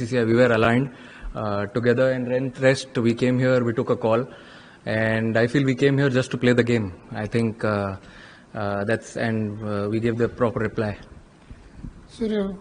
BCCI, we were aligned together, and rest we came here, we took a call, and I feel we came here just to play the game. I think we gave the proper reply. So you're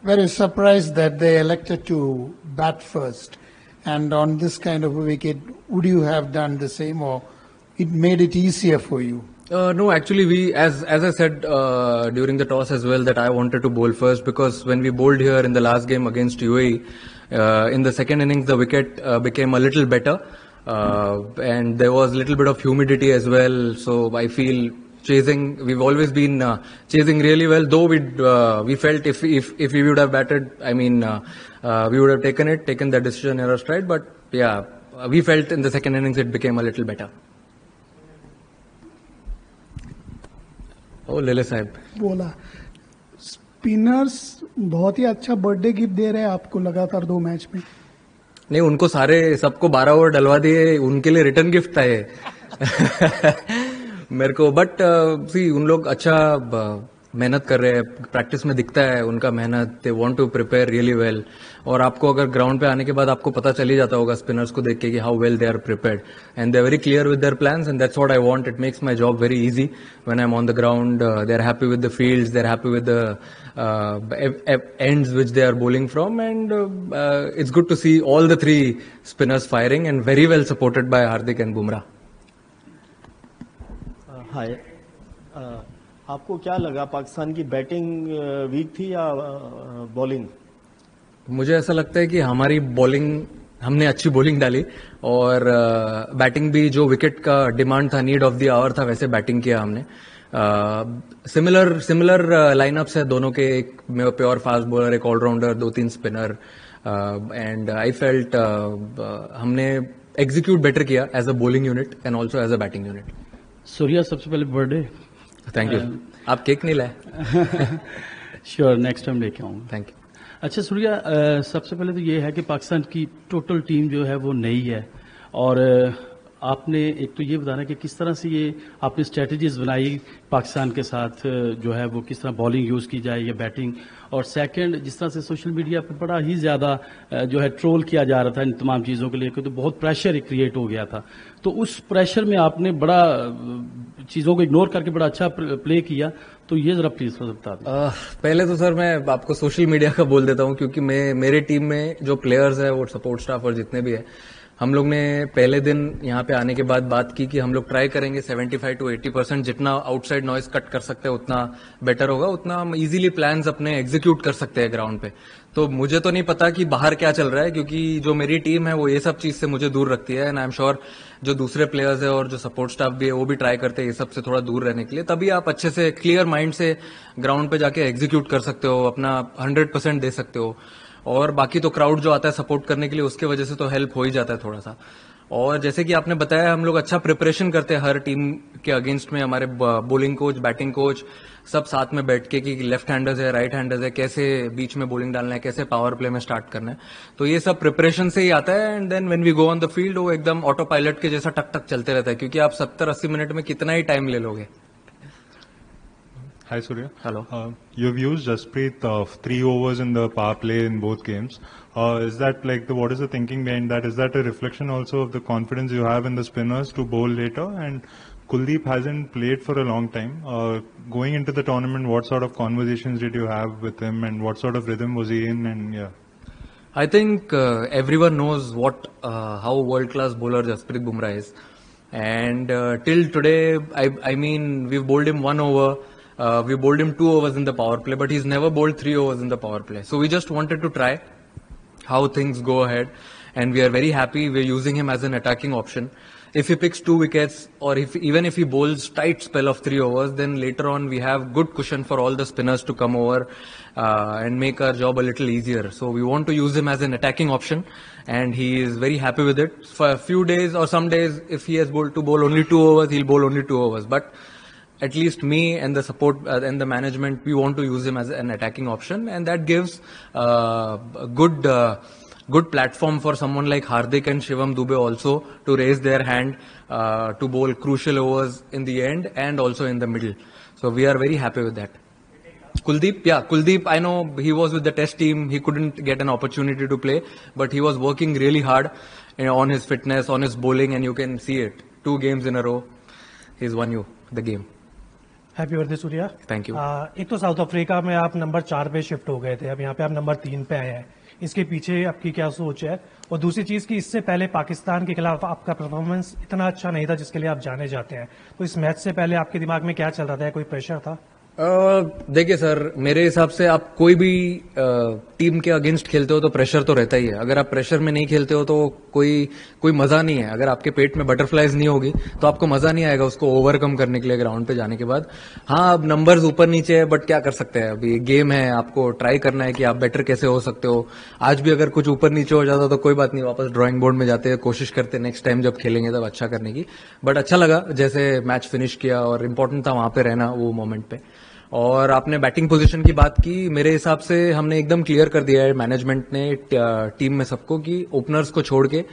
very surprised that they elected to bat first, and on this kind of a wicket, would you have done the same, or it made it easier for you? No, actually, we, as I said during the toss as well, that I wanted to bowl first, because when we bowled here in the last game against UAE, in the second innings, the wicket became a little better, and there was a little bit of humidity as well. So I feel we've always been chasing really well. Though we felt if we would have batted, we would have taken the decision in our stride. But yeah, we felt in the second innings it became a little better. ओ लेले साहब बोला spinners बहुत ही अच्छा birthday gift दे रहे हैं आपको लगातार 2 match में. नहीं, उनको सबको 12 ओवर डलवा दिए, उनके लिए रिटर्न गिफ्ट था ये. मेरे को बट सी उन लोग अच्छा मेहनत कर रहे हैं, प्रैक्टिस में दिखता है उनका मेहनत. They want to prepare really well, और आपको अगर ग्राउंड पे आने के बाद आपको पता चल ही जाता होगा स्पिनर्स को देख के कि how well they are prepared, and they are very clear with their plans, and that's what I want. It makes my job very easy when I am on the ground. They are happy with the fields, they are happy with the ends which they are bowling from, and it's good to see all the 3 spinners firing and very well supported by Hardik and Bumrah. हाय, आपको क्या लगा, पाकिस्तान की batting week थी या bowling? मुझे ऐसा लगता है कि हमारी बॉलिंग, हमने अच्छी बॉलिंग डाली, और बैटिंग भी जो विकेट का डिमांड था, नीड ऑफ द आवर था, वैसे बैटिंग किया हमने. सिमिलर लाइनअप्स है दोनों के, एक प्योर फास्ट बॉलर, एक allrounder, 2-3 spinner, and I felt हमने एग्जीक्यूट बेटर किया as a bowling unit and also as a batting unit. Surya, सबसे पहले बर्थडे. Thank you. आप केक नहीं लाए? श्योर, नेक्स्ट टाइम लेके आऊंगा. Thank you. अच्छा सूर्या, सबसे पहले तो ये है कि पाकिस्तान की टोटल टीम जो है वो नई है, और आपने एक तो ये बताना कि किस तरह से ये आपने स्ट्रेटजीज बनाई पाकिस्तान के साथ, जो है वो किस तरह बॉलिंग यूज की जाए या बैटिंग, और सेकंड जिस तरह से सोशल मीडिया पे बड़ा ही ज्यादा जो है ट्रोल किया जा रहा था इन तमाम चीजों के लिए, तो बहुत प्रेशर क्रिएट हो गया था. तो उस प्रेशर में आपने बड़ा चीजों को इग्नोर करके बड़ा अच्छा प्ले किया, तो ये जरा प्लीज बता दें. पहले तो सर मैं आपको सोशल मीडिया का बोल देता हूँ, क्योंकि मेरे टीम में जो प्लेयर्स है वो सपोर्ट स्टाफ और जितने भी है, हम लोग ने पहले दिन यहाँ पे आने के बाद बात की कि हम लोग ट्राई करेंगे 75 to 80% जितना आउटसाइड नॉइज कट कर सकते हैं उतना बेटर होगा, उतना हम इजीली प्लान्स अपने एग्जीक्यूट कर सकते हैं ग्राउंड पे. तो मुझे तो नहीं पता कि बाहर क्या चल रहा है, क्योंकि जो मेरी टीम है वो ये सब चीज से मुझे दूर रखती है, एंड आई एम श्योर जो दूसरे प्लेयर्स है और जो सपोर्ट स्टाफ भी है वो भी ट्राई करते हैं ये सब से थोड़ा दूर रहने के लिए. तभी आप अच्छे से क्लियर माइंड से ग्राउंड पे जाके एग्जीक्यूट कर सकते हो, अपना 100% दे सकते हो. और बाकी तो क्राउड जो आता है सपोर्ट करने के लिए, उसके वजह से तो हेल्प हो ही जाता है थोड़ा सा. और जैसे कि आपने बताया, हम लोग अच्छा प्रिपरेशन करते हैं हर टीम के अगेंस्ट में. हमारे बॉलिंग कोच, बैटिंग कोच सब साथ में बैठ के कि लेफ्ट हैंडर्स है, राइट हैंडर्स है, कैसे बीच में बॉलिंग डालना है, कैसे पावर प्ले में स्टार्ट करना है. तो ये सब प्रिपरेशन से ही आता है, and then when we go on the field वो एकदम ऑटो पायलट के जैसा टक टक चलते रहता है, क्योंकि आप 70-80 मिनट में कितना ही टाइम ले लोगे. Hi Surya. Hello. You've used Jasprit 3 overs in the power play in both games. Is that what is the thinking behind that? Is that a reflection also of the confidence you have in the spinners to bowl later? And Kuldeep hasn't played for a long time. Going into the tournament, what sort of conversations did you have with him, and what sort of rhythm was he in? And yeah. I think everyone knows how world-class bowler Jasprit Bumrah is. And till today, I mean, we've bowled him 1 over. We bowled him 2 overs in the power play, but he's never bowled 3 overs in the power play. So we just wanted to try how things go ahead, and we are very happy we're using him as an attacking option. If he picks 2 wickets, or even if he bowls tight spell of 3 overs, then later on we have good cushion for all the spinners to come over and make our job a little easier. So we want to use him as an attacking option, and he is very happy with it. For a few days or some days, if he has bowled to bowl only 2 overs, he'll bowl only 2 overs. But at least me and the support and the management, we want to use him as an attacking option, and that gives a good platform for someone like Hardik and Shivam Dube also to raise their hand to bowl crucial overs in the end and also in the middle. So we are very happy with that. Kuldeep, I know he was with the test team. He couldn't get an opportunity to play, but he was working really hard on his fitness, on his bowling, and you can see it. 2 games in a row, he's won you the game. Happy birthday Surya. Thank you. एक तो south Africa में आप number 4 पे shift हो गए थे, अब यहाँ पे आप नंबर 3 पे आए हैं, इसके पीछे आपकी क्या सोच है? और दूसरी चीज कि इससे पहले पाकिस्तान के खिलाफ आपका परफॉर्मेंस इतना अच्छा नहीं था जिसके लिए आप जाने जाते हैं, तो इस मैच से पहले आपके दिमाग में क्या चल रहा था? कोई प्रेशर था? देखिए सर, मेरे हिसाब से आप कोई भी टीम के अगेंस्ट खेलते हो तो प्रेशर तो रहता ही है। अगर आप प्रेशर में नहीं खेलते हो तो कोई मजा नहीं है। अगर आपके पेट में बटरफ्लाइज नहीं होगी तो आपको मजा नहीं आएगा उसको ओवरकम करने के लिए ग्राउंड पे जाने के बाद। हाँ, अब नंबर्स ऊपर नीचे है, बट क्या कर सकते हैं, अभी गेम है, आपको ट्राई करना है कि आप बेटर कैसे हो सकते हो। आज भी अगर कुछ ऊपर नीचे हो जाता तो कोई बात नहीं, वापस ड्राइंग बोर्ड में जाते, कोशिश करते नेक्स्ट टाइम जब खेलेंगे तब अच्छा करने की। बट अच्छा लगा जैसे मैच फिनिश किया, और इम्पोर्टेंट था वहां पे रहना वो मोमेंट पे। और आपने बैटिंग पोजीशन की बात की, मेरे हिसाब से हमने एकदम क्लियर कर दिया है मैनेजमेंट ने टीम में सबको कि ओपनर्स को छोड़ के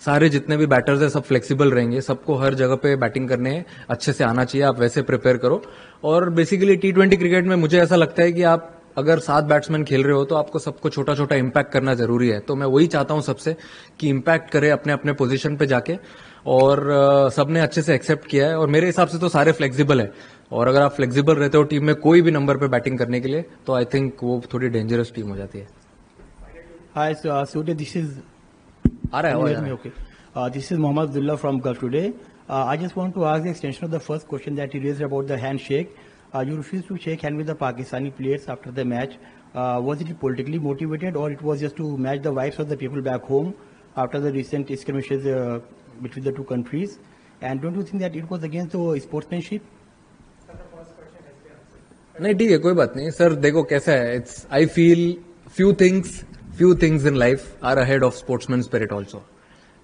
सारे जितने भी बैटर्स हैं सब फ्लेक्सिबल रहेंगे, सबको हर जगह पे बैटिंग करने अच्छे से आना चाहिए, आप वैसे प्रिपेयर करो। और बेसिकली T20 क्रिकेट में मुझे ऐसा लगता है कि आप अगर 7 बैट्समैन खेल रहे हो तो आपको सबको छोटा छोटा इम्पैक्ट करना जरूरी है। तो मैं वही चाहता हूं सबसे कि इम्पैक्ट करे अपने अपने पोजीशन पे जाके, और सबने अच्छे से एक्सेप्ट किया है। और मेरे हिसाब से तो सारे फ्लेक्सिबल है, और अगर आप फ्लेक्सिबल रहते हो टीम में कोई भी नंबर पे बैटिंग करने के लिए तो आई थिंक वो थोड़ी डेंजरस टीम हो जाती है। हाय सूर्य, दिस इज आ रहा है okay, this is Mohammed Abdullah from Gulf Today. I just want to ask the extension of the first question that you raised about the handshake. You refused to shake hand with the Pakistani players after the match. Was it politically motivated, or it was just to match the vibes of the people back home after the recent skirmishes between the two countries? And don't you think that it was against the sportsmanship? नहीं, ठीक है, कोई बात नहीं sir. देखो कैसा है, it's I feel few things in life are ahead of sportsman spirit also,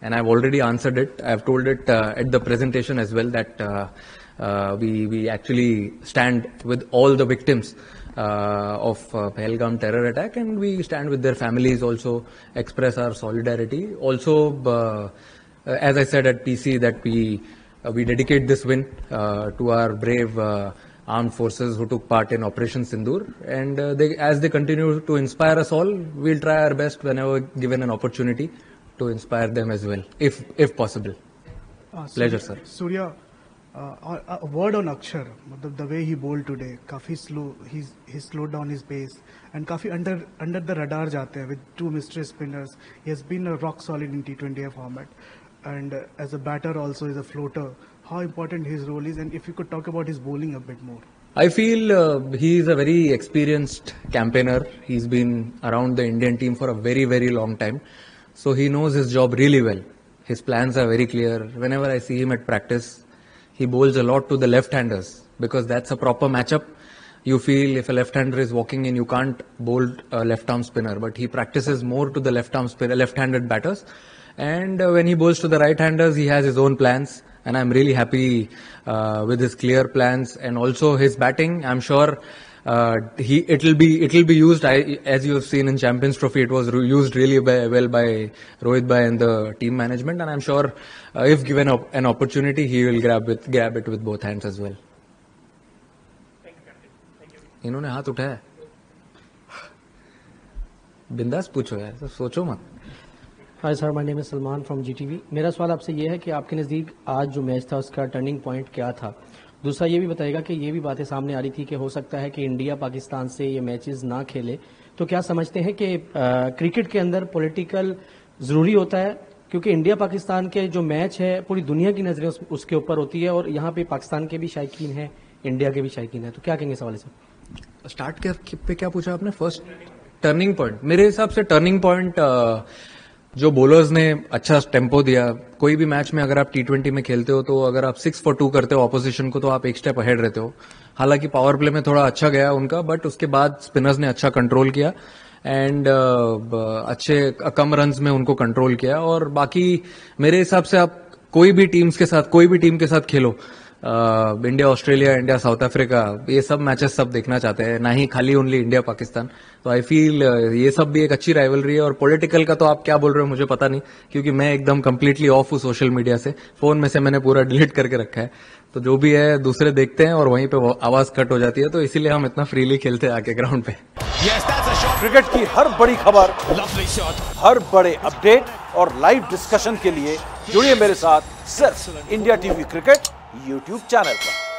and I've already answered it. I've told it at the presentation as well that we actually stand with all the victims of Pahalgam terror attack, and we stand with their families, also express our solidarity. Also, as I said at PC, that we dedicate this win to our brave armed forces who took part in Operation Sindoor, and as they continue to inspire us all, we'll try our best whenever given an opportunity to inspire them as well, if possible. Pleasure, sir. Surya, a word on Akshar, the way he bowled today, काफी slow, he slowed down his pace, and काफी under the radar जाते हैं with 2 mystery spinners. He has been a rock solid in T20 format, and as a batter also is a floater. How important his role is, and if you could talk about his bowling a bit more. I feel he is a very experienced campaigner. He's been around the Indian team for a very, very long time. So he knows his job really well. His plans are very clear. Whenever I see him at practice, he bowls a lot to the left-handers because that's a proper matchup. You feel if a left-hander is walking in, you can't bowl a left-arm spinner, but he practices more to the left-arm spinner, left-handed batters. And when he bowls to the right-handers, he has his own plans. And I'm really happy with his clear plans, and also his batting. I'm sure it'll be used. As you've seen in Champions Trophy, it was used really well by Rohit Bhai and the team management. And I'm sure if given an opportunity, he will grab it with both hands as well. इन्होंने हाथ उठाया, बिंदास पूछो यार, सोचो मत। Hi sir, my name is Salman from GTV। मेरा सवाल आपसे ये है कि आपके नज़दीक आज जो मैच था उसका टर्निंग पॉइंट क्या था? दूसरा ये भी बताएगा कि ये भी बातें सामने आ रही थी कि हो सकता है कि इंडिया पाकिस्तान से ये मैचेस ना खेले, तो क्या समझते हैं कि क्रिकेट के अंदर पॉलिटिकल ज़रूरी होता है? क्योंकि इंडिया पाकिस्तान के जो मैच है पूरी दुनिया की नज़रें उसके ऊपर होती है, और यहाँ पे पाकिस्तान के भी शायकीन हैं, इंडिया के भी शायकीन हैं, तो क्या कहेंगे सवाल सर? स्टार्ट पे क्या पूछा आपने? First turning point. मेरे हिसाब से टर्निंग पॉइंट जो बॉलर्स ने अच्छा टेम्पो दिया। कोई भी मैच में अगर आप T20 में खेलते हो तो अगर आप 6 for 2 करते हो ऑपोजिशन को तो आप एक स्टेप अहेड रहते हो। हालांकि पावर प्ले में थोड़ा अच्छा गया उनका, बट उसके बाद स्पिनर्स ने अच्छा कंट्रोल किया, एंड अच्छे कम रन्स में उनको कंट्रोल किया। और बाकी मेरे हिसाब से आप कोई भी टीम के साथ खेलो, India Australia, India south Africa, ये सब मैचेस सब देखना चाहते हैं, ना ही खाली ओनली इंडिया पाकिस्तान। तो आई फील ये सब भी एक अच्छी राइवलरी है। और पॉलिटिकल का तो आप क्या बोल रहे हो मुझे पता नहीं, क्योंकि मैं एकदम कंप्लीटली ऑफ हूँ सोशल मीडिया से। फोन में से मैंने पूरा डिलीट करके रखा है, तो जो भी है दूसरे देखते हैं और वहीं पे वो आवाज कट हो जाती है, तो इसीलिए हम इतना फ्रीली खेलते हैं आके ग्राउंड पे। क्रिकेट की हर बड़ी खबर, हर बड़े अपडेट और लाइव डिस्कशन के लिए जुड़िए मेरे साथ सिर्फ India TV cricket YouTube channel पर।